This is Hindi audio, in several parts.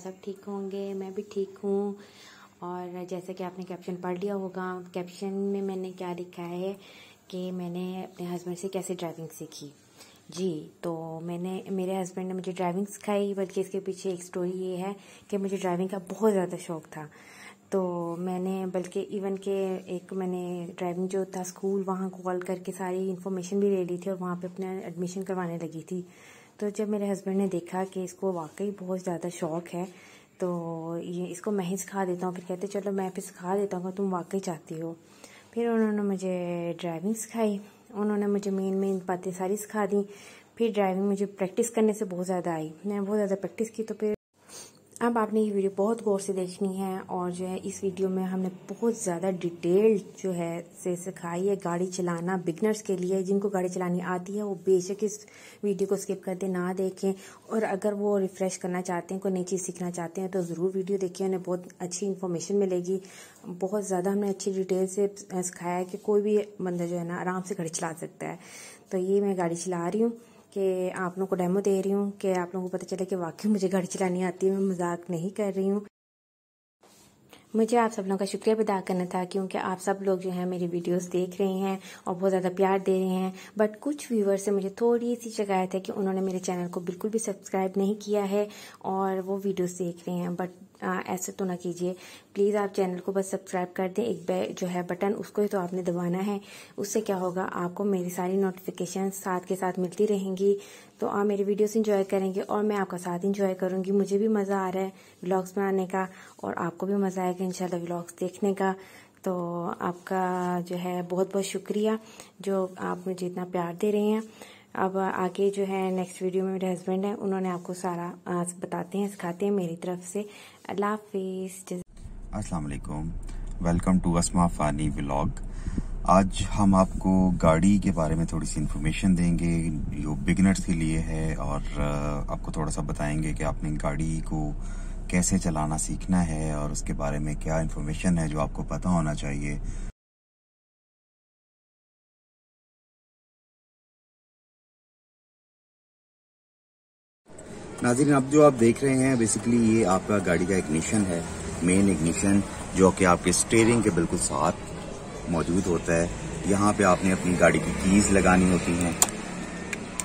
सब ठीक होंगे। मैं भी ठीक हूँ। और जैसे कि आपने कैप्शन पढ़ लिया होगा, कैप्शन में मैंने क्या लिखा है कि मैंने अपने हस्बैंड से कैसे ड्राइविंग सीखी। जी, तो मेरे हस्बैंड ने मुझे ड्राइविंग सिखाई, बल्कि इसके पीछे एक स्टोरी ये है कि मुझे ड्राइविंग का बहुत ज़्यादा शौक़ था। तो मैंने बल्कि इवन के मैंने ड्राइविंग जो था स्कूल, वहाँ कॉल करके सारी इन्फॉर्मेशन भी ले ली थी और वहाँ पे अपना एडमिशन करवाने लगी थी। तो जब मेरे हस्बैंड ने देखा कि इसको वाकई बहुत ज़्यादा शौक़ है, तो ये इसको मैं ही सिखा देता हूँ। फिर कहते चलो मैं फिर सिखा देता हूँ, तुम वाकई चाहती हो। फिर उन्होंने मुझे ड्राइविंग सिखाई। उन्होंने मुझे मेन बातें सारी सिखा दी। फिर ड्राइविंग मुझे प्रैक्टिस करने से बहुत ज़्यादा आई। मैंने बहुत ज़्यादा प्रैक्टिस की। तो फिर अब आपने ये वीडियो बहुत गौर से देखनी है। और जो है इस वीडियो में हमने बहुत ज़्यादा डिटेल्ड जो है से सिखाई है गाड़ी चलाना बिगनर्स के लिए। जिनको गाड़ी चलानी आती है वो बेशक इस वीडियो को स्किप कर दें, ना देखें। और अगर वो रिफ़्रेश करना चाहते हैं, कोई नई चीज़ सीखना चाहते हैं, तो ज़रूर वीडियो देखिए। उन्हें बहुत अच्छी इन्फॉर्मेशन मिलेगी। बहुत ज़्यादा हमने अच्छी डिटेल से सिखाया है कि कोई भी बंदा जो है ना आराम से गाड़ी चला सकता है। तो ये मैं गाड़ी चला रही हूँ कि आप लोगों को डेमो दे रही हूँ कि आप लोगों को पता चले कि वाकई मुझे गाड़ी चलानी आती है। मैं मजाक नहीं कर रही हूँ। मुझे आप सब लोगों का शुक्रिया अदा करना था, क्योंकि आप सब लोग जो है मेरी वीडियोस देख रहे हैं और बहुत ज़्यादा प्यार दे रहे हैं। बट कुछ व्यूवर से मुझे थोड़ी सी शिकायत है कि उन्होंने मेरे चैनल को बिल्कुल भी सब्सक्राइब नहीं किया है और वो वीडियोस देख रहे हैं। बट ऐसे तो ना कीजिए प्लीज़। आप चैनल को बस सब्सक्राइब कर दें, एक जो है बटन, उसको ही तो आपने दबाना है। उससे क्या होगा, आपको मेरी सारी नोटिफिकेशन साथ के साथ मिलती रहेंगी। तो आप मेरी वीडियोस एंजॉय करेंगे और मैं आपका साथ एंजॉय करूंगी। मुझे भी मज़ा आ रहा है व्लॉग्स बनाने का और आपको भी मज़ा आएगा इंशाल्लाह व्लॉग्स देखने का। तो आपका जो है बहुत बहुत शुक्रिया जो आप मुझे इतना प्यार दे रहे हैं। अब आगे जो है नेक्स्ट वीडियो में मेरे हस्बैंड हैं, उन्होंने आपको सारा बताते हैं, सिखाते हैं मेरी तरफ से। अल्लाह हाफिज़। अस्सलाम वालेकुम, welcome to Asma Fani vlog. आज हम आपको गाड़ी के बारे में थोड़ी सी इन्फॉर्मेशन देंगे जो बिगिनर्स के लिए है, और आपको थोड़ा सा बताएंगे कि आपने गाड़ी को कैसे चलाना सीखना है और उसके बारे में क्या इन्फॉर्मेशन है जो आपको पता होना चाहिए। नाज़रीन, अब जो आप देख रहे हैं बेसिकली ये आपका गाड़ी का इग्निशन है, मेन इग्निशन, जो कि आपके स्टीयरिंग के बिल्कुल साथ मौजूद होता है। यहाँ पे आपने अपनी गाड़ी की कीज लगानी होती हैं।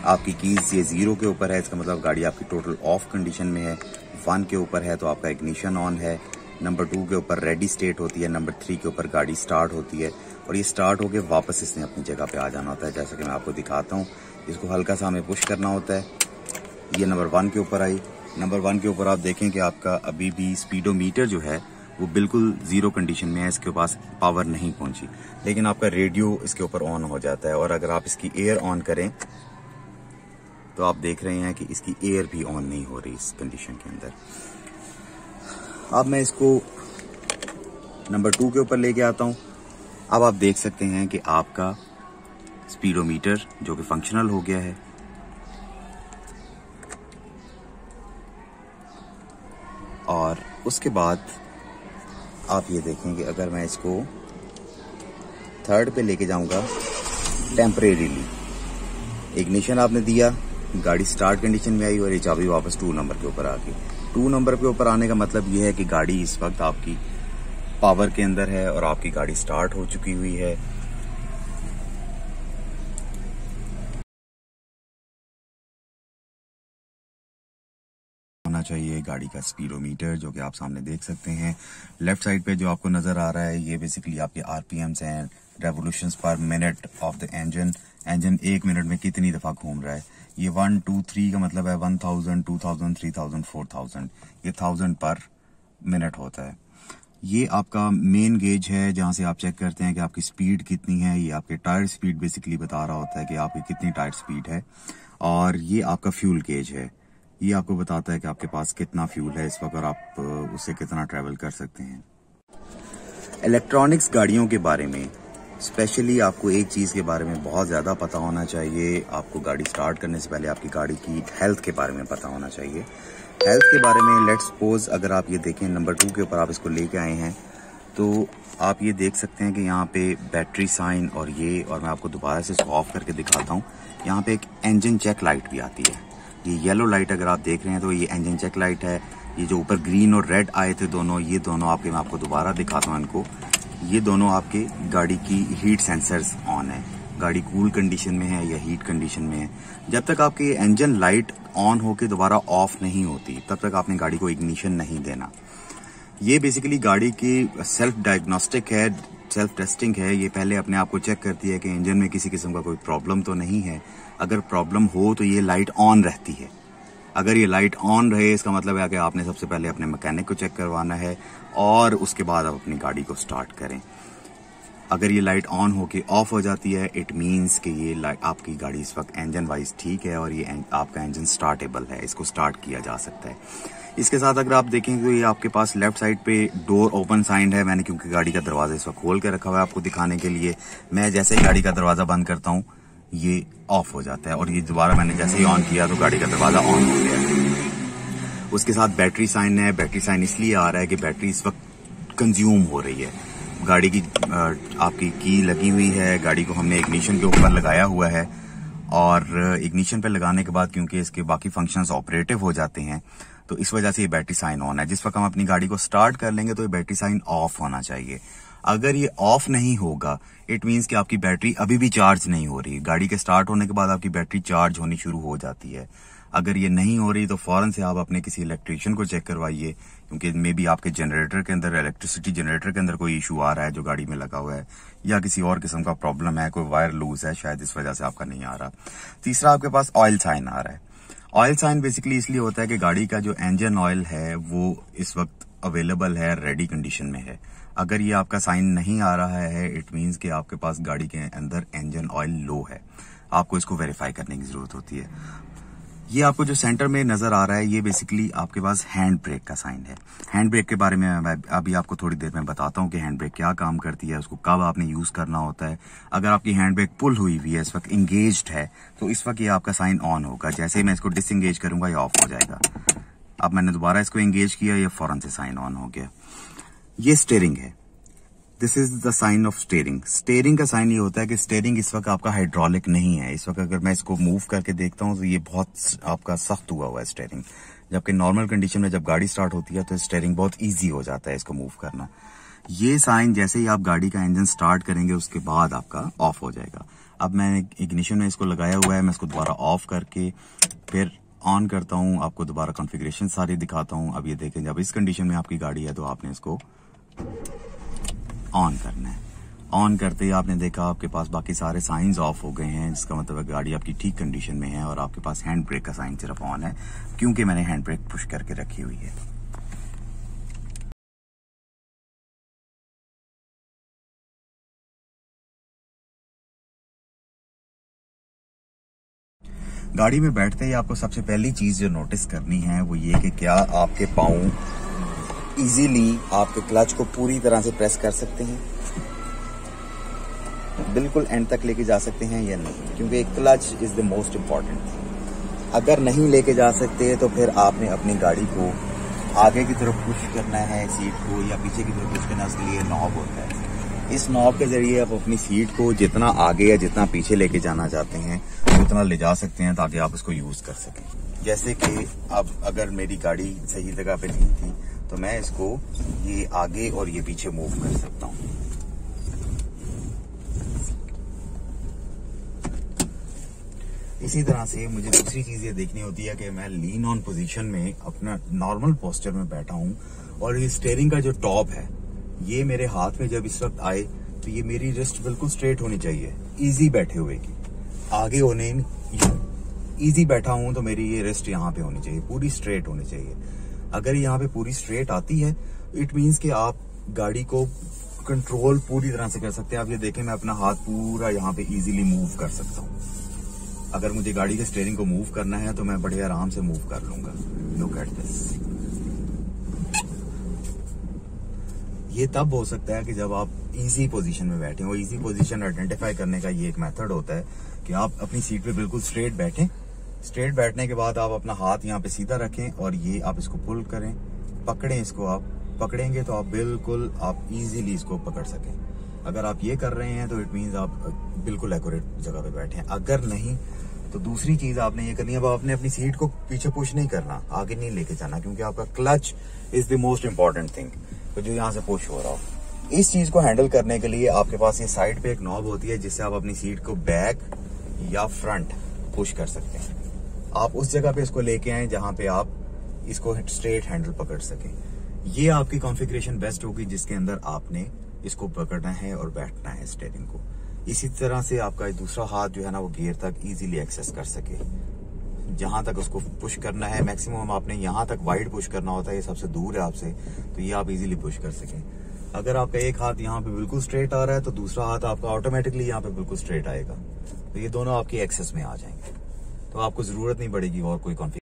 आपकी कीज ये 0 के ऊपर है, इसका मतलब गाड़ी आपकी टोटल ऑफ कंडीशन में है। 1 के ऊपर है तो आपका इग्निशन ऑन है। नंबर 2 के ऊपर रेडी स्टेट होती है। नंबर 3 के ऊपर गाड़ी स्टार्ट होती है और ये स्टार्ट होके वापस इसने अपनी जगह पे आ जाना होता है। जैसा कि मैं आपको दिखाता हूँ, इसको हल्का सा हमें पुश करना होता है। ये नंबर 1 के ऊपर आई। नंबर 1 के ऊपर आप देखें कि आपका अभी भी स्पीडोमीटर जो है वो बिल्कुल 0 कंडीशन में है, इसके पास पावर नहीं पहुंची, लेकिन आपका रेडियो इसके ऊपर ऑन हो जाता है। और अगर आप इसकी एयर ऑन करें तो आप देख रहे हैं कि इसकी एयर भी ऑन नहीं हो रही इस कंडीशन के अंदर। अब मैं इसको नंबर 2 के ऊपर लेके आता हूं। अब आप देख सकते हैं कि आपका स्पीडोमीटर जो कि फंक्शनल हो गया है। और उसके बाद आप ये देखें कि अगर मैं इसको 3rd पे लेके जाऊंगा टेम्परेरीली, इग्निशन आपने दिया, गाड़ी स्टार्ट कंडीशन में आई और ये चाबी वापस 2 नंबर के ऊपर आ गई। 2 नंबर के ऊपर आने का मतलब ये है कि गाड़ी इस वक्त आपकी पावर के अंदर है और आपकी गाड़ी स्टार्ट हो चुकी हुई है। होना चाहिए गाड़ी का स्पीडोमीटर, जो कि आप सामने देख सकते हैं। लेफ्ट साइड पे जो आपको नजर आ रहा है ये बेसिकली आपके आरपीएम्स हैं, रेवोल्यूशंस पर minute of the engine. Engine 1 minute में कितनी दफा घूम रहा है। ये 1 2 3 का मतलब है 1000, 2000, 3000, 4000। ये 1000 पर मिनट होता है। ये आपका मेन गेज है जहां से आप चेक करते हैं कि आपकी स्पीड कितनी है। ये आपके टायर स्पीड बेसिकली बता रहा होता है कि आपकी कितनी टायर स्पीड है। और ये आपका फ्यूल गेज है, ये आपको बताता है कि आपके पास कितना फ्यूल है इस वक्त और आप उससे कितना ट्रैवल कर सकते हैं। इलेक्ट्रॉनिक्स गाड़ियों के बारे में स्पेशली आपको एक चीज़ के बारे में बहुत ज़्यादा पता होना चाहिए। आपको गाड़ी स्टार्ट करने से पहले आपकी गाड़ी की हेल्थ के बारे में पता होना चाहिए। हेल्थ के बारे में लेट्स सपोज अगर आप ये देखें नंबर 2 के ऊपर आप इसको लेके आए हैं तो आप ये देख सकते हैं कि यहाँ पे बैटरी साइन और मैं आपको दोबारा से इसको ऑफ करके दिखाता हूँ। यहाँ पे एक इंजन चेक लाइट भी आती है। ये येलो लाइट अगर आप देख रहे हैं तो ये इंजन चेक लाइट है। ये जो ऊपर ग्रीन और रेड आए थे दोनों, ये दोनों आपके, मैं आपको दोबारा दिखाता हूँ इनको, ये दोनों आपके गाड़ी की हीट सेंसर्स ऑन है। गाड़ी कूल कंडीशन में है या हीट कंडीशन में है। जब तक आपकी इंजन लाइट ऑन होके दोबारा ऑफ नहीं होती तब तक आपने गाड़ी को इग्निशन नहीं देना। ये बेसिकली गाड़ी की सेल्फ डायग्नोस्टिक है, सेल्फ टेस्टिंग है। ये पहले अपने आप को चेक करती है कि इंजन में किसी किस्म का कोई प्रॉब्लम तो नहीं है। अगर प्रॉब्लम हो तो ये लाइट ऑन रहती है। अगर ये लाइट ऑन रहे इसका मतलब है कि आपने सबसे पहले अपने मैकेनिक को चेक करवाना है और उसके बाद आप अपनी गाड़ी को स्टार्ट करें। अगर ये लाइट ऑन होके ऑफ हो जाती है, इट मीन्स कि ये लाइट, आपकी गाड़ी इस वक्त इंजन वाइज ठीक है और ये आपका इंजन स्टार्टेबल है, इसको स्टार्ट किया जा सकता है। इसके साथ अगर आप देखें तो ये आपके पास लेफ्ट साइड पे डोर ओपन साइन है। मैंने क्योंकि गाड़ी का दरवाजा इस वक्त खोल के रखा हुआ है आपको दिखाने के लिए। मैं जैसे ही गाड़ी का दरवाजा बंद करता हूँ ये ऑफ हो जाता है और ये दोबारा मैंने जैसे ही ऑन किया तो गाड़ी का दरवाजा ऑन हो गया। उसके साथ बैटरी साइन है। बैटरी साइन इसलिए आ रहा है कि बैटरी इस वक्त कंज्यूम हो रही है। गाड़ी की आपकी की लगी हुई है, गाड़ी को हमने इग्निशन के ऊपर लगाया हुआ है और इग्निशन पे लगाने के बाद क्योंकि इसके बाकी फंक्शंस ऑपरेटिव हो जाते हैं तो इस वजह से ये बैटरी साइन ऑन है। जिस वक्त हम अपनी गाड़ी को स्टार्ट कर लेंगे तो ये बैटरी साइन ऑफ होना चाहिए। अगर ये ऑफ नहीं होगा इट मीन्स कि आपकी बैटरी अभी भी चार्ज नहीं हो रही। गाड़ी के स्टार्ट होने के बाद आपकी बैटरी चार्ज होनी शुरू हो जाती है। अगर ये नहीं हो रही तो फौरन से आप अपने किसी इलेक्ट्रिशियन को चेक करवाइए, क्योंकि मे बी आपके जनरेटर के अंदर, इलेक्ट्रिसिटी जनरेटर के अंदर कोई इशू आ रहा है जो गाड़ी में लगा हुआ है, या किसी और किस्म का प्रॉब्लम है, कोई वायर लूज है, शायद इस वजह से आपका नहीं आ रहा। तीसरा आपके पास ऑयल साइन आ रहा है। ऑयल साइन बेसिकली इसलिए होता है कि गाड़ी का जो इंजन ऑयल है वो इस वक्त अवेलेबल है, रेडी कंडीशन में है। अगर ये आपका साइन नहीं आ रहा है इट मीन्स कि आपके पास गाड़ी के अंदर इंजन ऑयल लो है। आपको इसको वेरीफाई करने की जरूरत होती है। ये आपको जो सेंटर में नजर आ रहा है ये बेसिकली आपके पास हैंड ब्रेक का साइन है। हैंड ब्रेक के बारे में मैं अभी आपको थोड़ी देर में बताता हूँ कि हैंड ब्रेक क्या काम करती है, उसको कब आपने यूज करना होता है। अगर आपकी हैंड ब्रेक पुल हुई हुई है, इस वक्त इंगेज्ड है, तो इस वक्त ये आपका साइन ऑन होगा। जैसे ही मैं इसको डिसएंगेज करूंगा ये ऑफ हो जाएगा। अब मैंने दोबारा इसको एंगेज किया, ये फौरन से साइन ऑन हो गया। ये स्टीयरिंग है। This is the sign of steering. Steering का साइन ये होता है कि स्टीयरिंग इस वक्त आपका हाइड्रोलिक नहीं है। इस वक्त अगर मैं इसको मूव करके देखता हूँ तो ये बहुत आपका सख्त हुआ हुआ है स्टीयरिंग, जबकि नॉर्मल कंडीशन में जब गाड़ी स्टार्ट होती है तो स्टीयरिंग बहुत इजी हो जाता है इसको मूव करना। ये साइन जैसे ही आप गाड़ी का इंजन स्टार्ट करेंगे उसके बाद आपका ऑफ हो जाएगा। अब मैंने इग्निशन में इसको लगाया हुआ है, मैं इसको दोबारा ऑफ करके फिर ऑन करता हूँ, आपको दोबारा कॉन्फ़िगरेशन सारी दिखाता हूँ। अब ये देखें, जब इस कंडीशन में आपकी गाड़ी है तो आपने इसको ऑन करना है। ऑन करते ही आपने देखा आपके पास बाकी सारे साइंस ऑफ हो गए हैं, जिसका मतलब है गाड़ी आपकी ठीक कंडीशन में है और आपके पास हैंड ब्रेक का साइन सिर्फ ऑन है, क्योंकि मैंने हैंड ब्रेक पुश करके रखी हुई है। गाड़ी में बैठते ही आपको सबसे पहली चीज जो नोटिस करनी है वो ये कि क्या आपके पाँव इजीली आपके क्लच को पूरी तरह से प्रेस कर सकते हैं, बिल्कुल एंड तक लेके जा सकते हैं या नहीं, क्योंकि clutch is the most important. अगर नहीं लेके जा सकते तो फिर आपने अपनी गाड़ी को आगे की तरफ पुश करना है, सीट को, या पीछे की तरफ पुश करना है। उसके लिए नॉब होता है। इस नॉब के जरिए आप अपनी सीट को जितना आगे या जितना पीछे लेके जाना चाहते हैं उतना ले जा सकते हैं ताकि आप उसको यूज कर सकें। जैसे कि अब अगर मेरी गाड़ी सही जगह पे नहीं थी तो मैं इसको ये आगे और ये पीछे मूव कर सकता हूँ। इसी तरह से मुझे दूसरी चीज ये देखनी होती है कि मैं लीन ऑन पोजीशन में अपना नॉर्मल पोस्चर में बैठा हूँ और ये स्टीयरिंग का जो टॉप है ये मेरे हाथ में जब इस वक्त आए तो ये मेरी रिस्ट बिल्कुल स्ट्रेट होनी चाहिए, इजी बैठे हुए की, आगे होने इजी बैठा हूं तो मेरी ये रिस्ट यहाँ पे होनी चाहिए, पूरी स्ट्रेट होनी चाहिए। अगर यहाँ पे पूरी स्ट्रेट आती है इट मीन्स कि आप गाड़ी को कंट्रोल पूरी तरह से कर सकते हैं। आप ये देखें, मैं अपना हाथ पूरा यहाँ पे इजीली मूव कर सकता हूँ। अगर मुझे गाड़ी के स्टीयरिंग को मूव करना है तो मैं बड़े आराम से मूव कर लूंगा। Look at this. ये तब हो सकता है कि जब आप इजी पोजीशन में बैठे हो। इजी पोजीशन आइडेंटिफाई करने का ये एक मेथड होता है कि आप अपनी सीट पे बिल्कुल स्ट्रेट बैठें। स्ट्रेट बैठने के बाद आप अपना हाथ यहाँ पे सीधा रखें और ये आप इसको पुल करें, पकड़ें इसको। आप पकड़ेंगे तो आप बिल्कुल आप इजीली इसको पकड़ सकें। अगर आप ये कर रहे हैं तो इट मीन्स आप बिल्कुल एक्यूरेट जगह पे बैठे हैं। अगर नहीं तो दूसरी चीज आपने ये करनी है, अब आपने अपनी सीट को पीछे पुश नहीं करना, आगे नहीं लेके जाना, क्योंकि आपका clutch is the most important thing, तो जो यहाँ से पुश हो रहा हो। इस चीज को हैंडल करने के लिए आपके पास ये साइड पे एक नॉब होती है, जिससे आप अपनी सीट को बैक या फ्रंट पुश कर सकते हैं। आप उस जगह पे इसको लेके आए जहां पे आप इसको स्ट्रेट हैंडल पकड़ सकें। ये आपकी कॉन्फ़िगरेशन बेस्ट होगी, जिसके अंदर आपने इसको पकड़ना है और बैठना है स्टीयरिंग को। इसी तरह से आपका दूसरा हाथ जो है ना, वो गियर तक इजीली एक्सेस कर सके। जहां तक उसको पुश करना है, मैक्सिमम आपने यहां तक वाइड पुश करना होता है, ये सबसे दूर है आपसे, तो ये आप इजीली पुश कर सकें। अगर आपका एक हाथ यहाँ पे बिल्कुल स्ट्रेट आ रहा है, तो दूसरा हाथ आपका ऑटोमेटिकली यहाँ पे बिल्कुल स्ट्रेट आएगा, तो ये दोनों आपकी एक्सेस में आ जाएंगे, तो आपको जरूरत नहीं पड़ेगी और कोई कॉन्फ़िगरेशन।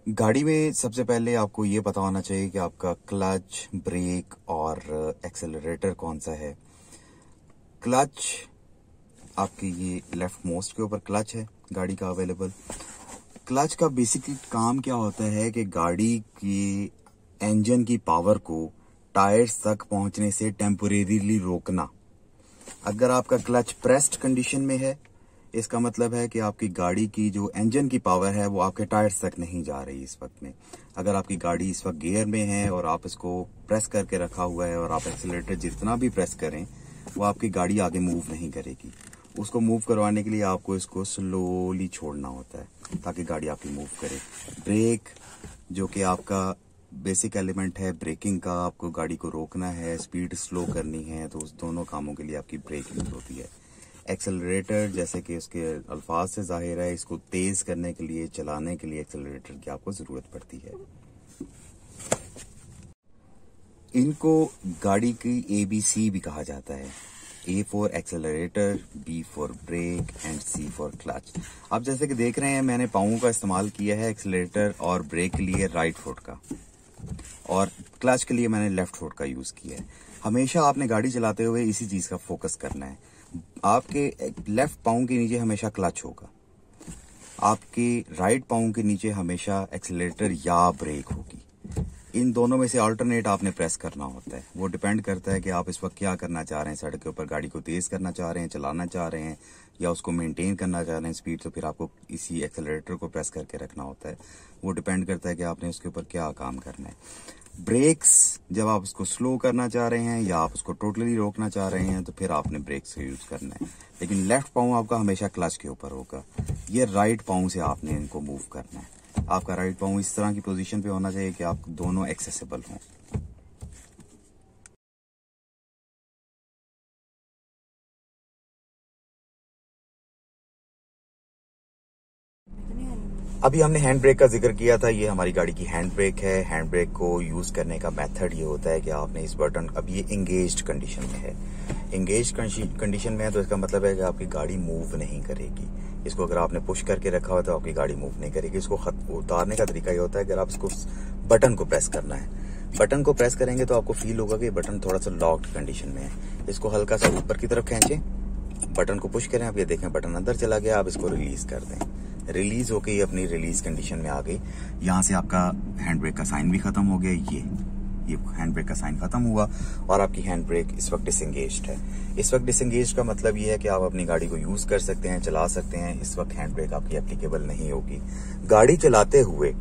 गाड़ी में सबसे पहले आपको ये पता होना चाहिए कि आपका क्लच, ब्रेक और एक्सेलरेटर कौन सा है। क्लच आपके ये लेफ्ट मोस्ट के ऊपर क्लच है गाड़ी का अवेलेबल। क्लच का बेसिकली काम क्या होता है कि गाड़ी की इंजन की पावर को टायर्स तक पहुंचने से टेम्पोरेरीली रोकना। अगर आपका क्लच प्रेस्ड कंडीशन में है, इसका मतलब है कि आपकी गाड़ी की जो इंजन की पावर है वो आपके टायर्स तक नहीं जा रही इस वक्त में। अगर आपकी गाड़ी इस वक्त गियर में है और आप इसको प्रेस करके रखा हुआ है और आप एक्सीलरेटर जितना भी प्रेस करें, वो आपकी गाड़ी आगे मूव नहीं करेगी। उसको मूव करवाने के लिए आपको इसको स्लोली छोड़ना होता है ताकि गाड़ी आपकी मूव करे। ब्रेक जो कि आपका बेसिक एलिमेंट है ब्रेकिंग का, आपको गाड़ी को रोकना है, स्पीड स्लो करनी है, तो उस दोनों कामों के लिए आपकी ब्रेक यूज होती है। एक्सेलरेटर जैसे कि उसके अल्फाज से जाहिर है, इसको तेज करने के लिए, चलाने के लिए एक्सेलरेटर की आपको जरूरत पड़ती है। इनको गाड़ी की ABC भी कहा जाता है। A for accelerator, B for brake and C for clutch. आप जैसे कि देख रहे हैं, मैंने पाँव का इस्तेमाल किया है एक्सेलरेटर और ब्रेक के लिए राइट फुट का, और क्लच के लिए मैंने लेफ्ट फुट का यूज किया है। हमेशा आपने गाड़ी चलाते हुए इसी चीज का फोकस करना है। आपके लेफ्ट पाँव के नीचे हमेशा क्लच होगा, आपके राइट पाँव के नीचे हमेशा एक्सेलरेटर या ब्रेक होगी। इन दोनों में से अल्टरनेट आपने प्रेस करना होता है। वो डिपेंड करता है कि आप इस वक्त क्या करना चाह रहे हैं। सड़क के ऊपर गाड़ी को तेज करना चाह रहे हैं, चलाना चाह रहे हैं, या उसको मेंटेन करना चाह रहे हैं स्पीड, तो फिर आपको इसी एक्सेलरेटर को प्रेस करके रखना होता है। वो डिपेंड करता है कि आपने उसके ऊपर क्या काम करना है। ब्रेक्स जब आप उसको स्लो करना चाह रहे हैं या आप उसको टोटली रोकना चाह रहे हैं, तो फिर आपने ब्रेक्स का यूज करना है। लेकिन लेफ्ट पाँव आपका हमेशा क्लच के ऊपर होगा। ये राइट पाँव से आपने इनको मूव करना है। आपका राइट पाँव इस तरह की पोजीशन पे होना चाहिए कि आप दोनों एक्सेसिबल हों। अभी हमने हैंड ब्रेक का जिक्र किया था, ये हमारी गाड़ी की हैंड ब्रेक है। हैंड ब्रेक को यूज करने का मेथड ये होता है कि आपने इस बटन, अब ये एंगेज्ड कंडीशन में है, एंगेज्ड कंडीशन में है, तो इसका मतलब है कि आपकी गाड़ी मूव नहीं करेगी। इसको अगर आपने पुश करके रखा हुआ तो आपकी गाड़ी मूव नहीं करेगी। इसको उतारने का तरीका ये होता है कि आप इसको बटन को प्रेस करना है। बटन को प्रेस करेंगे तो आपको फील होगा कि बटन थोड़ा सा लॉक्ड कंडीशन में है। इसको हल्का सा ऊपर की तरफ खींचें, बटन को पुश करें, आप ये देखें बटन अंदर चला गया। आप इसको रिलीज कर दें, रिलीज होके ये अपनी रिलीज कंडीशन में आ गई। यहाँ से आपका हैंड ब्रेक का साइन भी खत्म हो गया। ये हैंड ब्रेक का साइन खत्म हुआ और आपकी हैंड ब्रेक इस वक्त डिसएंगेज्ड है। इस वक्त डिसएंगेज्ड का मतलब ये है कि आप अपनी गाड़ी को यूज कर सकते हैं, चला सकते हैं। इस वक्त हैंड ब्रेक आपकी एप्लीकेबल नहीं होगी। गाड़ी चलाते हुए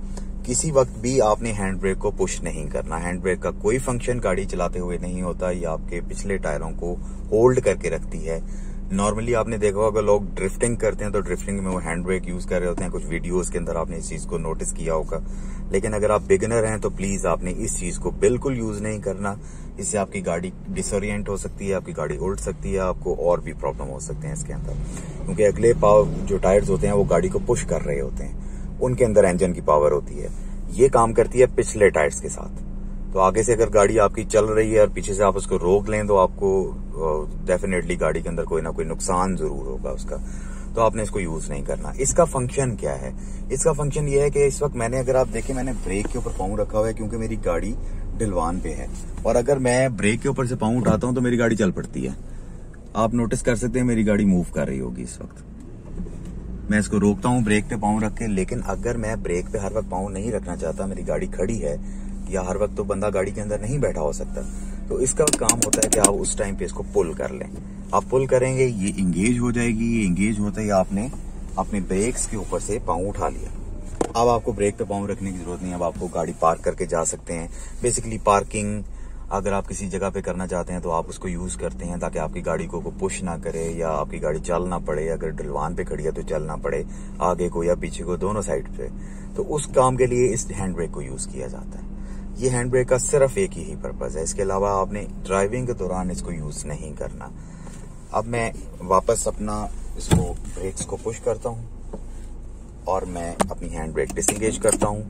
किसी वक्त भी आपने हैंड ब्रेक को पुश नहीं करना। हैंड ब्रेक का कोई फंक्शन गाड़ी चलाते हुए नहीं होता। ये आपके पिछले टायरों को होल्ड करके रखती है। नॉर्मली आपने देखा होगा लोग ड्रिफ्टिंग करते हैं तो ड्रिफ्टिंग में वो हैंड ब्रेक यूज कर रहे होते हैं। कुछ वीडियोस के अंदर आपने इस चीज को नोटिस किया होगा। लेकिन अगर आप बिगिनर हैं तो प्लीज आपने इस चीज को बिल्कुल यूज नहीं करना। इससे आपकी गाड़ी डिसोरिएंट हो सकती है, आपकी गाड़ी उल्ट सकती है, आपको और भी प्रॉब्लम हो सकते हैं इसके अंदर, क्योंकि अगले जो टायर्स होते हैं वो गाड़ी को पुश कर रहे होते हैं, उनके अंदर इंजन की पावर होती है। ये काम करती है पिछले टायर्स के साथ। तो आगे से अगर गाड़ी आपकी चल रही है और पीछे से आप उसको रोक लें तो आपको डेफिनेटली गाड़ी के अंदर कोई ना कोई नुकसान जरूर होगा उसका। तो आपने इसको यूज नहीं करना। इसका फंक्शन क्या है? इसका फंक्शन ये है कि इस वक्त मैंने, अगर आप देखें, मैंने ब्रेक के ऊपर पाँव रखा हुआ है क्योंकि मेरी गाड़ी ढलवान पे है, और अगर मैं ब्रेक के ऊपर से पाँव उठाता हूं तो मेरी गाड़ी चल पड़ती है। आप नोटिस कर सकते हैं मेरी गाड़ी मूव कर रही होगी इस वक्त। मैं इसको रोकता हूं ब्रेक पे पाँव रख के, लेकिन अगर मैं ब्रेक पे हर वक्त पाँव नहीं रखना चाहता, मेरी गाड़ी खड़ी है, या हर वक्त तो बंदा गाड़ी के अंदर नहीं बैठा हो सकता, तो इसका काम होता है कि आप उस टाइम पे इसको पुल कर लें। आप पुल करेंगे, ये इंगेज हो जाएगी। ये इंगेज होते ही आपने अपने ब्रेक्स के ऊपर से पाँव उठा लिया। अब आपको ब्रेक पे पाँव रखने की जरूरत नहीं है। अब आपको गाड़ी पार्क करके जा सकते हैं। बेसिकली पार्किंग अगर आप किसी जगह पे करना चाहते हैं तो आप उसको यूज करते हैं ताकि आपकी गाड़ी को पुश ना करे या आपकी गाड़ी चल ना पड़े। अगर ढलवान पे खड़ी है तो चलना पड़े आगे को या पीछे को, दोनों साइड पे। तो उस काम के लिए इस हैंड ब्रेक को यूज किया जाता है। ये हैंड ब्रेक का सिर्फ एक ही पर्पज है, इसके अलावा आपने ड्राइविंग के दौरान इसको यूज नहीं करना। अब मैं वापस अपना इसको ब्रेक्स को पुश करता हूँ और मैं अपनी हैंड ब्रेक डिसएंगेज करता हूँ।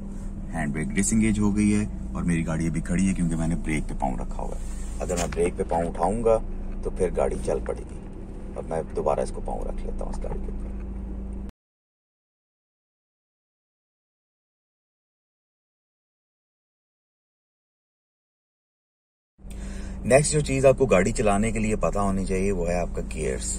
हैंड ब्रेक डिसएंगेज हो गई है और मेरी गाड़ी अभी खड़ी है क्योंकि मैंने ब्रेक पे पाँव रखा हुआ है। अगर मैं ब्रेक पे पाँव उठाऊंगा तो फिर गाड़ी चल पड़ेगी। अब मैं दोबारा इसको पाँव रख लेता हूँ इस गाड़ी के ऊपर। नेक्स्ट जो चीज आपको गाड़ी चलाने के लिए पता होनी चाहिए वो है आपका गियर्स।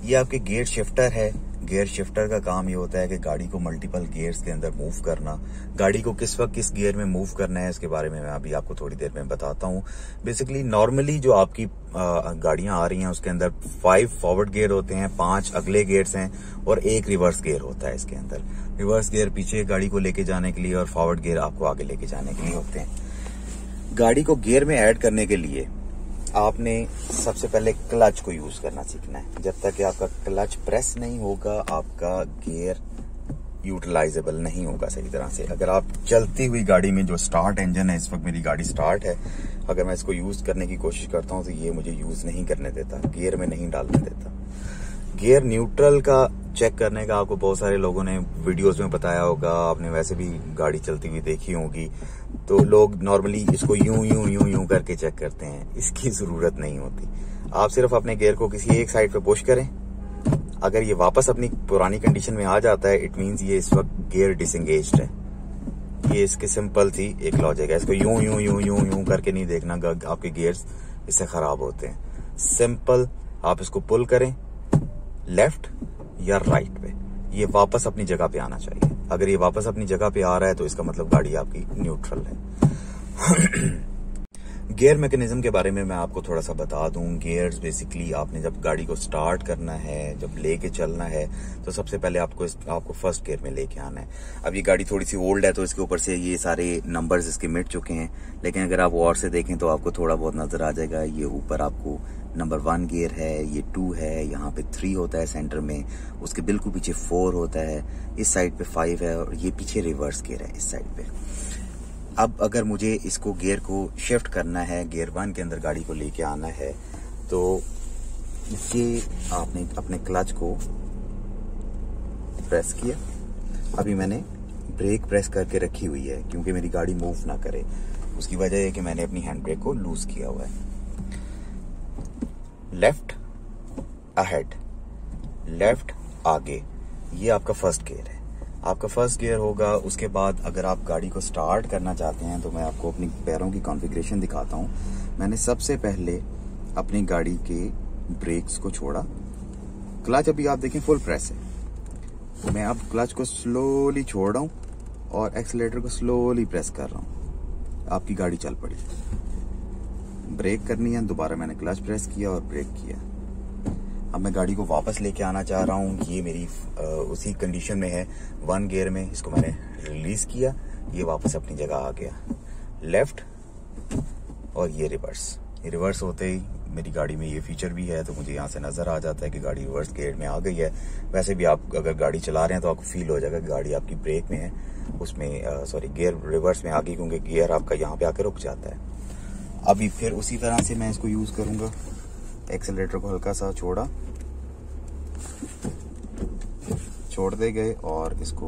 ये आपके गियर शिफ्टर है। गियर शिफ्टर का काम ये होता है कि गाड़ी को मल्टीपल गियर्स के अंदर मूव करना। गाड़ी को किस वक्त किस गियर में मूव करना है इसके बारे में मैं अभी आपको थोड़ी देर में बताता हूँ। बेसिकली नॉर्मली जो आपकी गाड़ियां आ रही हैं उसके अंदर 5 फॉरवर्ड गियर होते हैं, 5 अगले गियर्स हैं और 1 रिवर्स गियर होता है इसके अंदर। रिवर्स गियर पीछे गाड़ी को लेके जाने के लिए और फॉरवर्ड गियर आपको आगे लेके जाने के लिए होते हैं। गाड़ी को गियर में ऐड करने के लिए आपने सबसे पहले क्लच को यूज करना सीखना है। जब तक कि आपका क्लच प्रेस नहीं होगा आपका गियर यूटिलाइजेबल नहीं होगा सही तरह से। अगर आप चलती हुई गाड़ी में जो स्टार्ट इंजन है, इस वक्त मेरी गाड़ी स्टार्ट है, अगर मैं इसको यूज करने की कोशिश करता हूं तो ये मुझे यूज नहीं करने देता, गियर में नहीं डालने देता। गियर न्यूट्रल का चेक करने का आपको बहुत सारे लोगों ने वीडियोस में बताया होगा, आपने वैसे भी गाड़ी चलती हुई देखी होगी। तो लोग नॉर्मली इसको यूं करके चेक करते हैं। इसकी जरूरत नहीं होती। आप सिर्फ अपने गियर को किसी एक साइड पे पुश करें। अगर ये वापस अपनी पुरानी कंडीशन में आ जाता है इट मींस ये इस वक्त गियर डिसएंगेज्ड है। ये इसकी सिंपल सी एक लॉजिक है। इसको यूं करके नहीं देखना, आपके गियर्स इससे खराब होते हैं। सिंपल आप इसको पुल करें लेफ्ट या राइट पे, ये वापस अपनी जगह पे आना चाहिए। अगर ये वापस अपनी जगह पे आ रहा है तो इसका मतलब गाड़ी आपकी न्यूट्रल है। गियर मैकेनिज्म के बारे में मैं आपको थोड़ा सा बता दूं। गियर्स बेसिकली आपने जब गाड़ी को स्टार्ट करना है, जब लेके चलना है, तो सबसे पहले आपको फर्स्ट गियर में लेके आना है। अब ये गाड़ी थोड़ी सी ओल्ड है तो इसके ऊपर से ये सारे नंबर्स इसके मिट चुके हैं, लेकिन अगर आप और से देखें तो आपको थोड़ा बहुत नजर आ जाएगा। ये ऊपर आपको नंबर 1 गियर है, ये 2 है, यहाँ पे 3 होता है सेंटर में, उसके बिल्कुल पीछे 4 होता है, इस साइड पे 5 है और ये पीछे रिवर्स गियर है इस साइड पे। अब अगर मुझे इसको गियर को शिफ्ट करना है, गियर 1 के अंदर गाड़ी को लेके आना है, तो ये आपने अपने क्लच को प्रेस किया। अभी मैंने ब्रेक प्रेस करके रखी हुई है क्योंकि मेरी गाड़ी मूव ना करे। उसकी वजह है कि मैंने अपनी हैंड ब्रेक को लूज किया हुआ है। लेफ्ट अहेड, लेफ्ट आगे, ये आपका फर्स्ट गियर है। आपका फर्स्ट गियर होगा। उसके बाद अगर आप गाड़ी को स्टार्ट करना चाहते हैं तो मैं आपको अपनी पैरों की कॉन्फ़िगरेशन दिखाता हूँ। मैंने सबसे पहले अपनी गाड़ी के ब्रेक्स को छोड़ा। क्लच अभी आप देखें फुल प्रेस है। मैं अब क्लच को स्लोली छोड़ रहा हूँ और एक्सीलरेटर को स्लोली प्रेस कर रहा हूँ। आपकी गाड़ी चल पड़ी। ब्रेक करनी है, दोबारा मैंने क्लच प्रेस किया और ब्रेक किया। अब मैं गाड़ी को वापस लेके आना चाह रहा हूँ। ये मेरी उसी कंडीशन में है 1 गियर में। इसको मैंने रिलीज किया, ये वापस अपनी जगह आ गया। लेफ्ट और ये रिवर्स। ये रिवर्स होते ही मेरी गाड़ी में ये फीचर भी है तो मुझे यहाँ से नजर आ जाता है कि गाड़ी रिवर्स गियर में आ गई है। वैसे भी आप अगर गाड़ी चला रहे हैं तो आपको फील हो जाएगा कि गाड़ी आपकी ब्रेक में है, उसमें गियर रिवर्स में आ गई क्योंकि गियर आपका यहाँ पे आकर रुक जाता है। अभी फिर उसी तरह से मैं इसको यूज करूंगा। एक्सेलरेटर को हल्का सा छोड़ते गए और इसको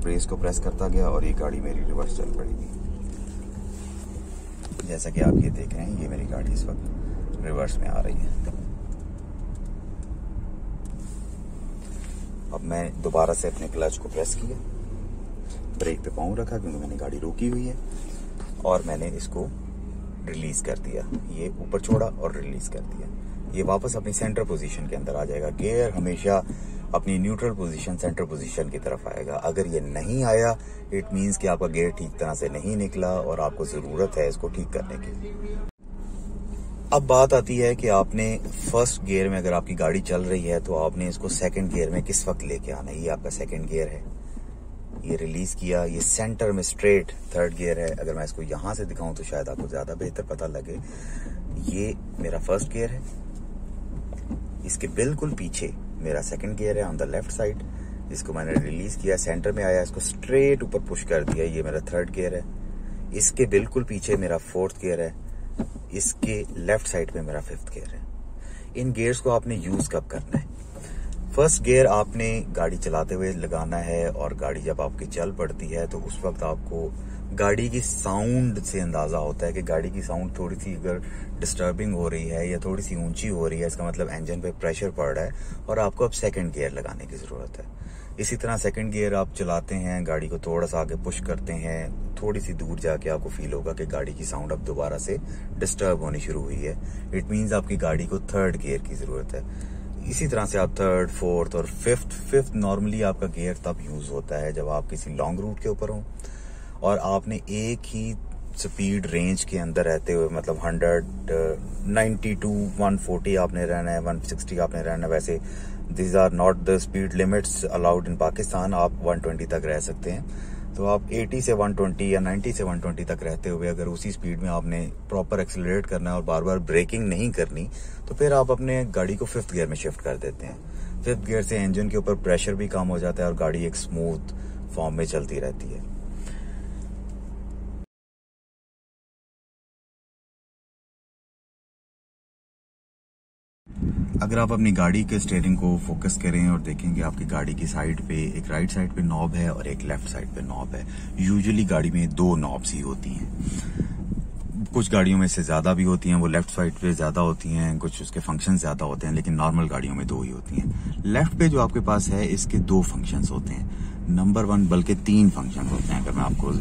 ब्रेस को प्रेस करता गया और ये गाड़ी मेरी रिवर्स चल पड़ेगी। जैसा कि आप ये देख रहे हैं, ये मेरी गाड़ी इस वक्त रिवर्स में आ रही है। अब मैं दोबारा से अपने क्लच को प्रेस किया, ब्रेक पे पाँव रखा क्योंकि मैंने गाड़ी रोकी हुई है और मैंने इसको रिलीज कर दिया। ये ऊपर छोड़ा और रिलीज कर दिया। ये वापस अपनी सेंटर पोजीशन के अंदर आ जाएगा। गियर हमेशा अपनी न्यूट्रल पोजीशन सेंटर पोजीशन की तरफ आएगा। अगर ये नहीं आया इट मीन्स कि आपका गियर ठीक तरह से नहीं निकला और आपको जरूरत है इसको ठीक करने की। अब बात आती है कि आपने फर्स्ट गियर में अगर आपकी गाड़ी चल रही है तो आपने इसको सेकंड गियर में किस वक्त लेके आना है। ये आपका सेकंड गियर है, ये रिलीज किया, ये सेंटर में स्ट्रेट थर्ड गियर है। अगर मैं इसको यहां से दिखाऊं तो शायद आपको ज्यादा बेहतर पता लगे। ये मेरा फर्स्ट गियर है, इसके बिल्कुल पीछे मेरा सेकंड गियर है ऑन द लेफ्ट साइड, जिसको मैंने रिलीज किया, सेंटर में आया, इसको स्ट्रेट ऊपर पुश कर दिया। ये मेरा थर्ड गियर है, इसके बिल्कुल पीछे मेरा फोर्थ गियर है, इसके लेफ्ट साइड पे मेरा फिफ्थ गियर है। इन गियर्स को आपने यूज कब करना है? फर्स्ट गियर आपने गाड़ी चलाते हुए लगाना है और गाड़ी जब आपकी चल पड़ती है तो उस वक्त आपको गाड़ी की साउंड से अंदाजा होता है कि गाड़ी की साउंड थोड़ी सी अगर डिस्टर्बिंग हो रही है या थोड़ी सी ऊंची हो रही है, इसका मतलब इंजन पे प्रेशर पड़ रहा है और आपको अब सेकंड गियर लगाने की जरूरत है। इसी तरह सेकंड गियर आप चलाते हैं, गाड़ी को थोड़ा सा आगे पुश करते हैं, थोड़ी सी दूर जाके आपको फील होगा कि गाड़ी की साउंड अब दोबारा से डिस्टर्ब होनी शुरू हुई है। इट मीन्स आपकी गाड़ी को थर्ड गियर की जरूरत है। इसी तरह से आप थर्ड, फोर्थ और फिफ्थ नॉर्मली आपका गियर तब यूज होता है जब आप किसी लॉन्ग रूट के ऊपर हो और आपने एक ही स्पीड रेंज के अंदर रहते हुए, मतलब 190 to 140 आपने रहना है, 160 आपने रहना है। वैसे this are not the speed limits allowed in Pakistan, आप 120 तक रह सकते हैं। तो आप 80 से 120 या 90 से 120 तक रहते हुए अगर उसी स्पीड में आपने प्रॉपर एक्सेलरेट करना है और बार बार ब्रेकिंग नहीं करनी, तो फिर आप अपने गाड़ी को फिफ्थ गियर में शिफ्ट कर देते हैं। फिफ्थ गियर से इंजन के ऊपर प्रेशर भी कम हो जाता है और गाड़ी एक स्मूथ फॉर्म में चलती रहती है। अगर आप अपनी गाड़ी के स्टीयरिंग को फोकस करें और देखेंगे आपकी गाड़ी की साइड पे एक राइट साइड पे नॉब है और एक लेफ्ट साइड पे नॉब है। यूजुअली गाड़ी में दो नॉब्स ही होती हैं, कुछ गाड़ियों में से ज्यादा भी होती हैं, वो लेफ्ट साइड पे ज्यादा होती हैं, कुछ उसके फंक्शन ज्यादा होते हैं, लेकिन नॉर्मल गाड़ियों में दो ही होती हैं। लेफ्ट पे जो आपके पास है इसके दो फंक्शंस होते हैं, नंबर 1 बल्कि 3 फंक्शन होते हैं। अगर मैं आपको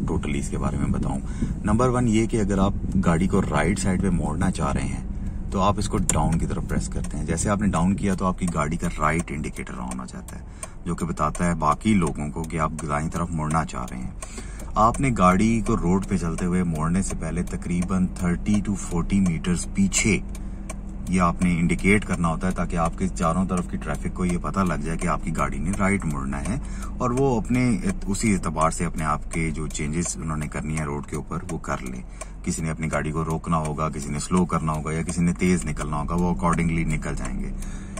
टोटली इसके बारे में बताऊं, नंबर 1 ये कि अगर आप गाड़ी को राइट साइड पे मोड़ना चाह रहे हैं तो आप इसको डाउन की तरफ प्रेस करते हैं। जैसे आपने डाउन किया तो आपकी गाड़ी का राइट इंडिकेटर ऑन हो जाता है, जो कि बताता है बाकी लोगों को कि आप दाईं तरफ मुड़ना चाह रहे हैं। आपने गाड़ी को रोड पे चलते हुए मोड़ने से पहले तकरीबन 30 to 40 मीटर्स पीछे ये आपने इंडिकेट करना होता है, ताकि आपके चारों तरफ की ट्रैफिक को ये पता लग जाए कि आपकी गाड़ी ने राइट मुड़ना है और वो अपने उसी एतबार से अपने आप के जो चेंजेस उन्होंने करनी है रोड के ऊपर वो कर ले। किसी ने अपनी गाड़ी को रोकना होगा, किसी ने स्लो करना होगा या किसी ने तेज निकलना होगा, वो अकॉर्डिंगली निकल जाएंगे।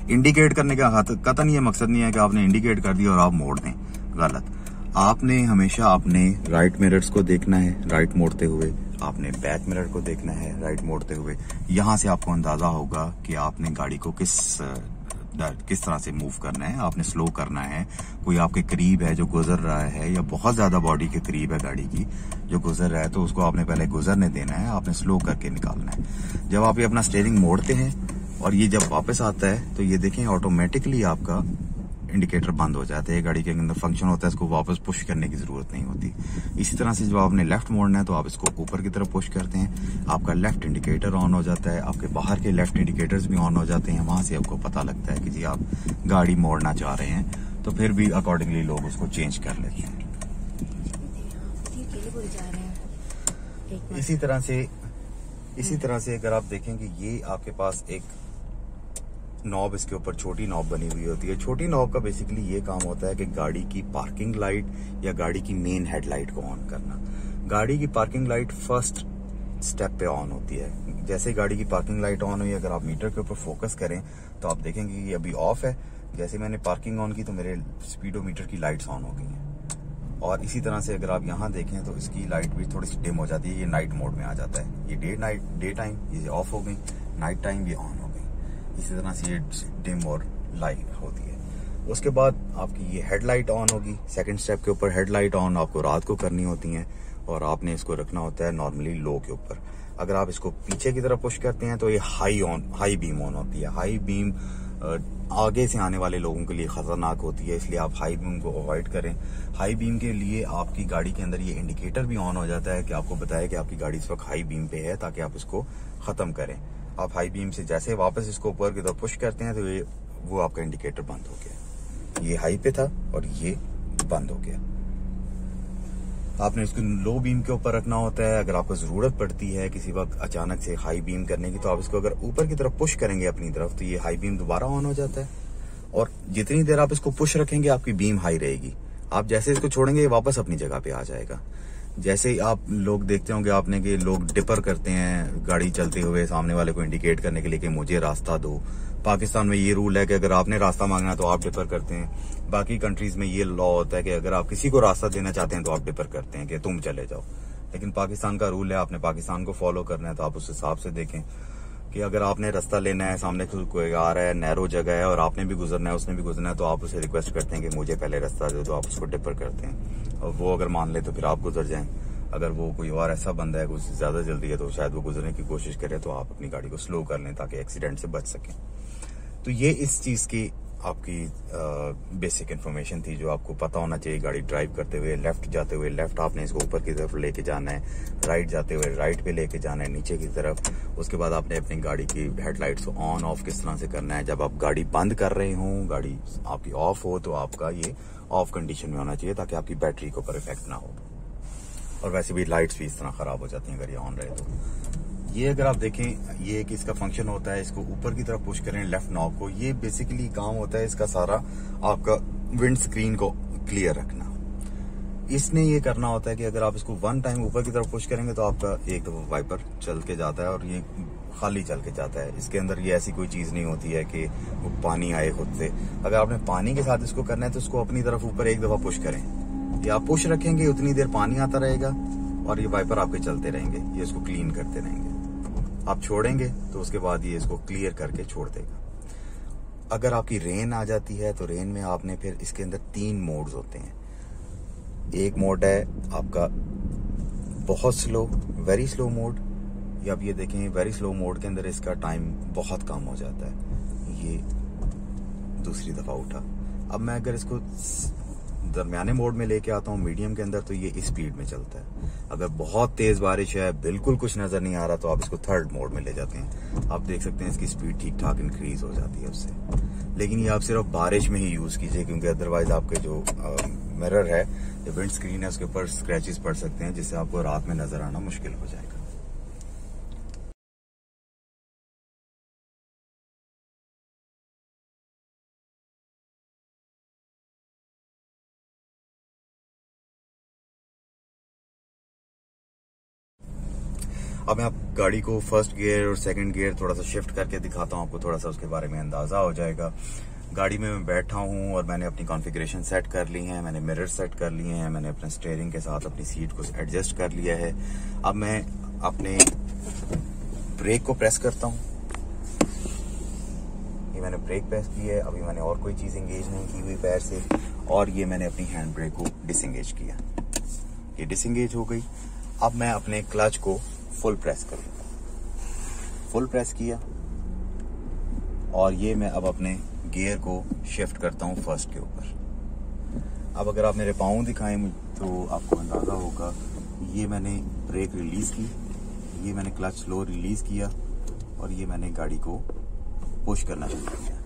इंडिकेट करने का कतन ये मकसद नहीं है कि आपने इंडिकेट कर दिया और आप मोड़ दें, गलत। आपने हमेशा अपने राइट मिरर्स को देखना है राइट मोड़ते हुए, आपने बैक मिरर को देखना है राइट मोड़ते हुए। यहां से आपको अंदाजा होगा कि आपने गाड़ी को किस तरह से मूव करना है। आपने स्लो करना है, कोई आपके करीब है जो गुजर रहा है या बहुत ज्यादा बॉडी के करीब है गाड़ी की जो गुजर रहा है, तो उसको आपने पहले गुजरने देना है, आपने स्लो करके निकालना है। जब आप ये अपना स्टीयरिंग मोड़ते हैं और ये जब वापस आता है तो ये देखें ऑटोमेटिकली आपका इंडिकेटर बंद हो जाता है। गाड़ी के अंदर फंक्शन होता है, इसको वापस पुश करने की जरूरत नहीं होती। इसी तरह से जब आपने लेफ्ट मोड़ना है तो आप इसको ऊपर की तरफ पुश करते हैं, आपका लेफ्ट इंडिकेटर ऑन हो जाता है, आपके बाहर के लेफ्ट इंडिकेटर्स भी ऑन हो जाते हैं। वहां से आपको पता लगता है कि जी आप गाड़ी मोड़ना चाह रहे हैं, तो फिर भी अकॉर्डिंगली लोग उसको चेंज कर लेते हैं। इसी तरह से अगर आप देखेंगे ये आपके पास एक नॉब, इसके ऊपर छोटी नॉब बनी हुई होती है। छोटी नॉब का बेसिकली ये काम होता है कि गाड़ी की पार्किंग लाइट या गाड़ी की मेन हेडलाइट को ऑन करना। गाड़ी की पार्किंग लाइट फर्स्ट स्टेप पे ऑन होती है। जैसे गाड़ी की पार्किंग लाइट ऑन हुई, अगर आप मीटर के ऊपर फोकस करें तो आप देखेंगे कि अभी ऑफ है। जैसे मैंने पार्किंग ऑन की तो मेरे स्पीडोमीटर की लाइट्स ऑन हो गई हैं। और इसी तरह से अगर आप यहाँ देखें तो इसकी लाइट भी थोड़ी सी डिम हो जाती है, ये नाइट मोड में आ जाता है। ये डे टाइम ये ऑफ हो गई, नाइट टाइम ये ऑन हो गई। इसी तरह से ये डिम और लाइट होती है। उसके बाद आपकी ये हेडलाइट ऑन होगी। सेकंड स्टेप के ऊपर हेडलाइट ऑन आपको रात को करनी होती है और आपने इसको रखना होता है नॉर्मली लो के ऊपर। अगर आप इसको पीछे की तरफ पुश करते हैं तो ये हाई बीम ऑन होती है। हाई बीम आगे से आने वाले लोगों के लिए खतरनाक होती है, इसलिए आप हाई बीम को अवॉइड करें। हाई बीम के लिए आपकी गाड़ी के अंदर ये इंडिकेटर भी ऑन हो जाता है कि आपको बताए कि आपकी गाड़ी इस वक्त हाई बीम पे है, ताकि आप इसको खत्म करें। आप हाई बीम से जैसे वापस इसको ऊपर की तरफ पुश करते हैं तो ये वो आपका इंडिकेटर बंद हो गया। ये हाई पे था और ये बंद हो गया। आपने इसको लो बीम के ऊपर रखना होता है। अगर आपको जरूरत पड़ती है किसी वक्त अचानक से हाई बीम करने की, तो आप इसको अगर ऊपर की तरफ पुश करेंगे अपनी तरफ, तो ये हाई बीम दोबारा ऑन हो जाता है। और जितनी देर आप इसको पुश रखेंगे आपकी बीम हाई रहेगी। आप जैसे इसको छोड़ेंगे वापस अपनी जगह पे आ जाएगा। जैसे आप लोग देखते होंगे आपने कि लोग डिपर करते हैं गाड़ी चलते हुए, सामने वाले को इंडिकेट करने के लिए कि मुझे रास्ता दो। पाकिस्तान में ये रूल है कि अगर आपने रास्ता मांगना है तो आप डिपर करते हैं। बाकी कंट्रीज में ये लॉ होता है कि अगर आप किसी को रास्ता देना चाहते हैं तो आप डिपर करते हैं कि तुम चले जाओ। लेकिन पाकिस्तान का रूल है, आपने पाकिस्तान को फॉलो करना है। तो आप उस हिसाब से देखें कि अगर आपने रास्ता लेना है, सामने कोई आ रहा है, नैरो जगह है और आपने भी गुजरना है, उसने भी गुजरना है, तो आप उसे रिक्वेस्ट करते हैं कि मुझे पहले रास्ता दे, तो आप उसको डिपर करते हैं। और वो अगर मान ले तो फिर आप गुजर जाएं। अगर वो कोई और ऐसा बंदा है कुछ ज्यादा जल्दी है तो शायद वो गुजरने की कोशिश करे, तो आप अपनी गाड़ी को स्लो कर लें ताकि एक्सीडेंट से बच सकें। तो ये इस चीज की आपकी बेसिक इन्फॉर्मेशन थी जो आपको पता होना चाहिए। गाड़ी ड्राइव करते हुए लेफ्ट जाते हुए लेफ्ट आपने इसको ऊपर की तरफ लेके जाना है, राइट जाते हुए राइट पे लेके जाना है नीचे की तरफ। उसके बाद आपने अपनी गाड़ी की हेडलाइट्स को ऑन ऑफ किस तरह से करना है। जब आप गाड़ी बंद कर रहे हो, गाड़ी आपकी ऑफ हो, तो आपका ये ऑफ कंडीशन में होना चाहिए ताकि आपकी बैटरी को ऊपर इफेक्ट ना हो। और वैसे भी लाइट्स भी इस तरह खराब हो जाती हैं अगर ये ऑन रहे तो। ये अगर आप देखें, ये एक इसका फंक्शन होता है, इसको ऊपर की तरफ पुश करें लेफ्ट नॉब को। ये बेसिकली काम होता है इसका सारा आपका विंड स्क्रीन को क्लियर रखना। इसने ये करना होता है कि अगर आप इसको वन टाइम ऊपर की तरफ पुश करेंगे तो आपका एक दफा वाइपर चल के जाता है और ये खाली चल के जाता है। इसके अंदर ये ऐसी कोई चीज नहीं होती है कि वो पानी आए खुद से। अगर आपने पानी के साथ इसको करना है तो इसको अपनी तरफ ऊपर एक दफा पुश करें। ये आप पुश रखेंगे उतनी देर पानी आता रहेगा और ये वाइपर आपके चलते रहेंगे, ये इसको क्लीन करते रहेंगे। आप छोड़ेंगे तो उसके बाद ये इसको क्लियर करके छोड़ देगा। अगर आपकी रेन आ जाती है तो रेन में आपने फिर इसके अंदर 3 मोड्स होते हैं। एक मोड है आपका बहुत स्लो, वेरी स्लो मोड। या आप ये देखें वेरी स्लो मोड के अंदर इसका टाइम बहुत कम हो जाता है। ये दूसरी दफा उठा। अब मैं अगर इसको दरमियाने मोड में लेके आता हूँ मीडियम के अंदर, तो ये इस स्पीड में चलता है। अगर बहुत तेज बारिश है, बिल्कुल कुछ नजर नहीं आ रहा, तो आप इसको थर्ड मोड में ले जाते हैं। आप देख सकते हैं इसकी स्पीड ठीक ठाक इंक्रीज हो जाती है उससे। लेकिन ये आप सिर्फ बारिश में ही यूज कीजिए क्योंकि अदरवाइज आपके जो मिरर है, जो विंड स्क्रीन है, उसके ऊपर स्क्रैचेस पड़ सकते हैं जिससे आपको रात में नजर आना मुश्किल हो जाएगा। अब मैं आप गाड़ी को फर्स्ट गियर और सेकंड गियर थोड़ा सा शिफ्ट करके दिखाता हूँ आपको, थोड़ा सा उसके बारे में अंदाजा हो जाएगा। गाड़ी में मैं बैठा हूँ और मैंने अपनी कॉन्फ़िगरेशन सेट कर ली है, मैंने मिरर सेट कर लिए हैं, मैंने अपने स्टीयरिंग के साथ अपनी सीट को एडजस्ट कर लिया है। अब मैं अपने ब्रेक को प्रेस करता हूँ। ये मैंने ब्रेक प्रेस की है। अभी मैंने और कोई चीज एंगेज नहीं की हुई पैर से, और ये मैंने अपनी हैंड ब्रेक को डिसएंगेज किया। ये डिसएंगेज हो गई। अब मैं अपने क्लच को फुल प्रेस करूंगा। फुल प्रेस किया और ये मैं अब अपने गियर को शिफ्ट करता हूं फर्स्ट के ऊपर। अब अगर आप मेरे पाँव दिखाएं तो आपको अंदाजा होगा। ये मैंने ब्रेक रिलीज की, ये मैंने क्लच स्लो रिलीज किया और ये मैंने गाड़ी को पुश करना शुरू किया।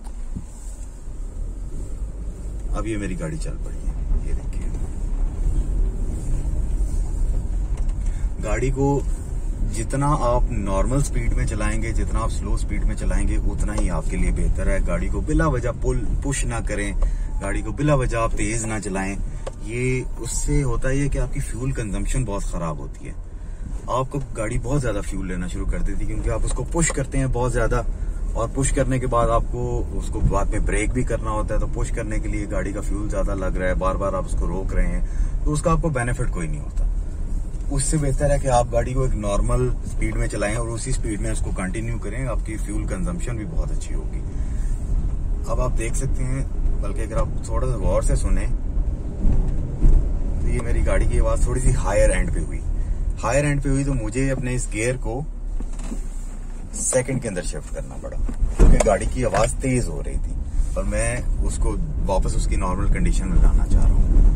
अब ये मेरी गाड़ी चल पड़ी है। ये देखिए, गाड़ी को जितना आप नॉर्मल स्पीड में चलाएंगे, जितना आप स्लो स्पीड में चलाएंगे, उतना ही आपके लिए बेहतर है। गाड़ी को बिला वजह पुश ना करें, गाड़ी को बिला वजह आप तेज ना चलाएं। ये उससे होता है कि आपकी फ्यूल कंजम्पशन बहुत खराब होती है। आपको गाड़ी बहुत ज्यादा फ्यूल लेना शुरू कर देती है क्योंकि आप उसको पुश करते हैं बहुत ज्यादा, और पुश करने के बाद आपको उसको बाद में ब्रेक भी करना होता है। तो पुश करने के लिए गाड़ी का फ्यूल ज्यादा लग रहा है, बार बार आप उसको रोक रहे हैं, तो उसका आपको बेनिफिट कोई नहीं होता। उससे बेहतर है कि आप गाड़ी को एक नॉर्मल स्पीड में चलाएं और उसी स्पीड में उसको कंटिन्यू करें। आपकी फ्यूल कंजम्पशन भी बहुत अच्छी होगी। अब आप देख सकते हैं, बल्कि अगर आप थोड़ा सा गौर से सुने तो ये मेरी गाड़ी की आवाज थोड़ी सी हायर एंड पे हुई। हायर एंड पे हुई तो मुझे अपने इस गियर को सेकंड के अंदर शिफ्ट करना पड़ा क्योंकि गाड़ी की आवाज तेज हो रही थी और मैं उसको वापस उसकी नॉर्मल कंडीशन में लाना चाह रहा हूँ।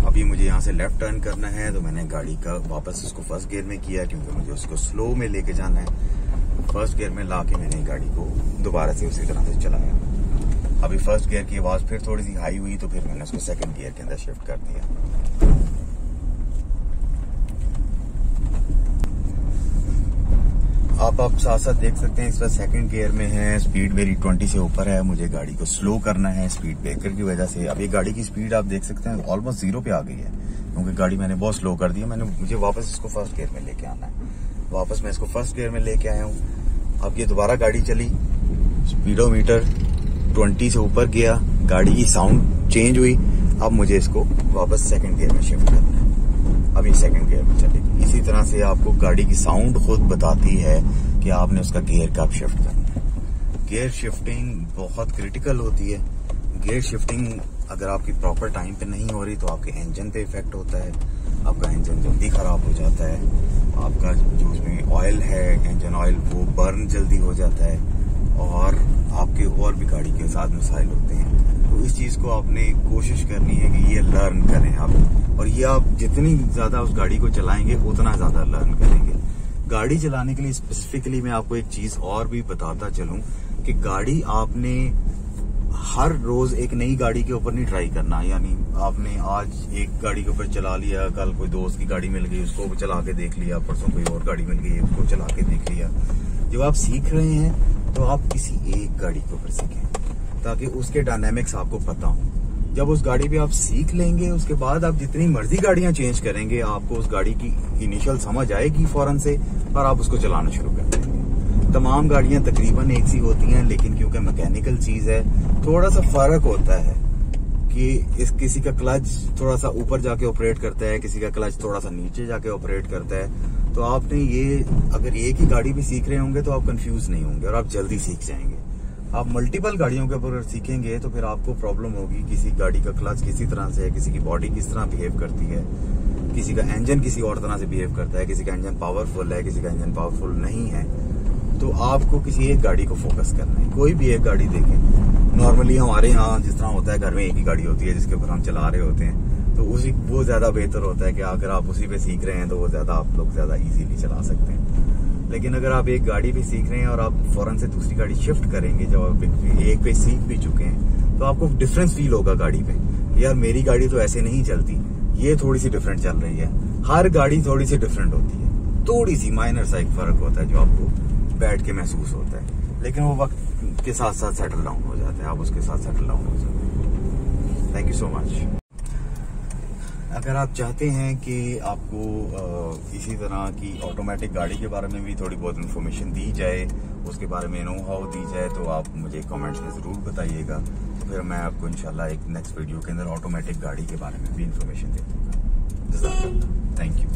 अभी मुझे यहाँ से लेफ्ट टर्न करना है तो मैंने गाड़ी का वापस उसको फर्स्ट गियर में किया क्योंकि मुझे उसको स्लो में लेके जाना है। फर्स्ट गियर में लाके मैंने गाड़ी को दोबारा से उसी तरह से चलाया। अभी फर्स्ट गियर की आवाज फिर थोड़ी सी हाई हुई तो फिर मैंने उसको सेकंड गियर के अंदर शिफ्ट कर दिया। आप साथ साथ देख सकते हैं इस वक्त सेकंड गियर में है, स्पीड मेरी 20 से ऊपर है। मुझे गाड़ी को स्लो करना है स्पीड ब्रेकर की वजह से। अब ये गाड़ी की स्पीड आप देख सकते हैं ऑलमोस्ट 0 पे आ गई है, क्योंकि गाड़ी मैंने बहुत स्लो कर दी है। मुझे वापस इसको फर्स्ट गियर में लेके आना है। वापस मैं इसको फर्स्ट गियर में लेके आया हूँ। अब ये दोबारा गाड़ी चली, स्पीडोमीटर 20 से ऊपर गया, गाड़ी की साउंड चेंज हुई। अब मुझे इसको वापस सेकंड गियर में शिफ्ट करना है। अब ये सेकंड गियर में चलेगी। इसी तरह से आपको गाड़ी की साउंड खुद बताती है कि आपने उसका गियर कब शिफ्ट करना है। गियर शिफ्टिंग बहुत क्रिटिकल होती है। गियर शिफ्टिंग अगर आपकी प्रॉपर टाइम पे नहीं हो रही तो आपके इंजन पे इफेक्ट होता है, आपका इंजन जल्दी खराब हो जाता है, आपका जो उसमें ऑयल है इंजन ऑयल वो बर्न जल्दी हो जाता है, और आपके और भी गाड़ी के साथ मसाइल होते हैं। तो इस चीज को आपने कोशिश करनी है कि ये लर्न करें आप, और ये आप जितनी ज्यादा उस गाड़ी को चलाएंगे उतना ज्यादा लर्न करेंगे। गाड़ी चलाने के लिए स्पेसिफिकली मैं आपको एक चीज और भी बताता चलूं कि गाड़ी आपने हर रोज एक नई गाड़ी के ऊपर नहीं ट्राई करना। यानी आपने आज एक गाड़ी के ऊपर चला लिया, कल कोई दोस्त की गाड़ी मिल गई उसको चला के देख लिया, परसों कोई और गाड़ी मिल गई उसको चला के देख लिया। जब आप सीख रहे हैं तो आप किसी एक गाड़ी के ऊपर सीखें ताकि उसके डायनामिक्स आपको पता हो। जब उस गाड़ी पे आप सीख लेंगे उसके बाद आप जितनी मर्जी गाड़ियां चेंज करेंगे आपको उस गाड़ी की इनिशियल समझ आएगी फौरन से, और आप उसको चलाना शुरू कर देंगे। तमाम गाड़ियां तकरीबन एक सी होती हैं, लेकिन क्योंकि मैकेनिकल चीज है थोड़ा सा फर्क होता है कि किसी का क्लच थोड़ा सा ऊपर जाके ऑपरेट करता है, किसी का क्लच थोड़ा सा नीचे जाके ऑपरेट करता है। तो आपने ये अगर एक ही गाड़ी भी सीख रहे होंगे तो आप कंफ्यूज नहीं होंगे और आप जल्दी सीख जाएंगे। आप मल्टीपल गाड़ियों के ऊपर सीखेंगे तो फिर आपको प्रॉब्लम होगी। किसी गाड़ी का क्लच किसी तरह से है, किसी की बॉडी किस तरह बिहेव करती है, किसी का इंजन किसी और तरह से बिहेव करता है, किसी का इंजन पावरफुल है, किसी का इंजन पावरफुल नहीं है। तो आपको किसी एक गाड़ी को फोकस करना है। कोई भी एक गाड़ी देखें। नॉर्मली हमारे यहाँ जिस तरह होता है घर में एक ही गाड़ी होती है जिसके ऊपर हम चला रहे होते हैं, तो वो ज्यादा बेहतर होता है कि अगर आप उसी पे सीख रहे हैं तो वो ज्यादा आप लोग ज्यादा इजीली चला सकते हैं। लेकिन अगर आप एक गाड़ी पे सीख रहे हैं और आप फौरन से दूसरी गाड़ी शिफ्ट करेंगे, जब आप एक पे सीख भी चुके हैं तो आपको डिफरेंस फील होगा गाड़ी पे। यार मेरी गाड़ी तो ऐसे नहीं चलती, ये थोड़ी सी डिफरेंट चल रही है। हर गाड़ी थोड़ी सी डिफरेंट होती है, थोड़ी सी माइनर सा एक फर्क होता है जो आपको बैठ के महसूस होता है, लेकिन वो वक्त के साथ साथ सेटल डाउन हो जाता है। आप उसके साथ सेटल डाउन हो जाते हैं। Thank you so much. अगर आप चाहते हैं कि आपको इसी तरह की ऑटोमेटिक गाड़ी के बारे में भी थोड़ी बहुत इन्फॉर्मेशन दी जाए, उसके बारे में नो हाउ दी जाए, तो आप मुझे कमेंट्स में ज़रूर बताइएगा। तो फिर मैं आपको इंशाल्लाह एक नेक्स्ट वीडियो के अंदर ऑटोमेटिक गाड़ी के बारे में भी इन्फॉर्मेशन दे दूँगा। Thank you.